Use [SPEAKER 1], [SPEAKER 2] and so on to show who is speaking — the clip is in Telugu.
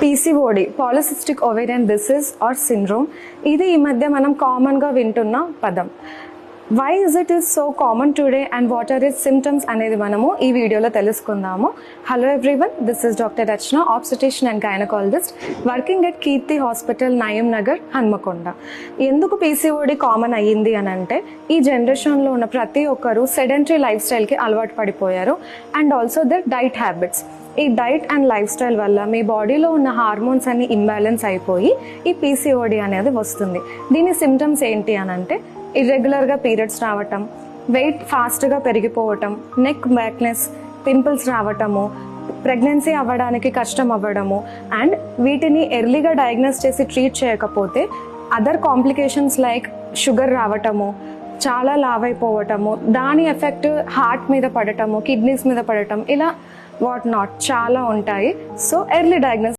[SPEAKER 1] PCOD polycystic ovarian disease or syndrome, ఇది ఈ మధ్య మనం కామన్గా వింటున్న పదం. Why is it is so common today and what are its symptoms అనేది మనము ఈ వీడియోలో తెలుసుకుందాము. Hello everyone, this is doctor Rachana, obstetrician and gynaecologist working at Keerthi hospital, Nayeem Nagar, Hanamkonda. ఎందుకు పీసీఓడి కామన్ అయ్యింది అని అంటే, ఈ జనరేషన్లో ఉన్న ప్రతి ఒక్కరు సెడెంటరీ లైఫ్ స్టైల్కి అలవాటు పడిపోయారు and also their diet habits. ఈ డైట్ అండ్ లైఫ్ స్టైల్ వల్ల మీ బాడీలో ఉన్న హార్మోన్స్ అన్ని ఇంబ్యాలెన్స్ అయిపోయి ఈ పీసీఓడి అనేది వస్తుంది. దీని సిమ్టమ్స్ ఏంటి అని అంటే, ఇర్రెగ్యులర్గా పీరియడ్స్ రావటం, వెయిట్ ఫాస్ట్గా పెరిగిపోవటం, నెక్ బ్యాక్నెస్, పింపుల్స్ రావటము, ప్రెగ్నెన్సీ అవ్వడానికి కష్టం అవ్వడము, అండ్ వీటిని ఎర్లీగా డయాగ్నోస్ చేసి ట్రీట్ చేయకపోతే అదర్ కాంప్లికేషన్స్ లైక్ షుగర్ రావటము, చాలా లావ్ అయిపోవటము, దాని ఎఫెక్ట్ హార్ట్ మీద పడటము, కిడ్నీస్ మీద పడటం, ఇలా వాట్ నాట్ చాలా ఉంటాయి. So early diagnose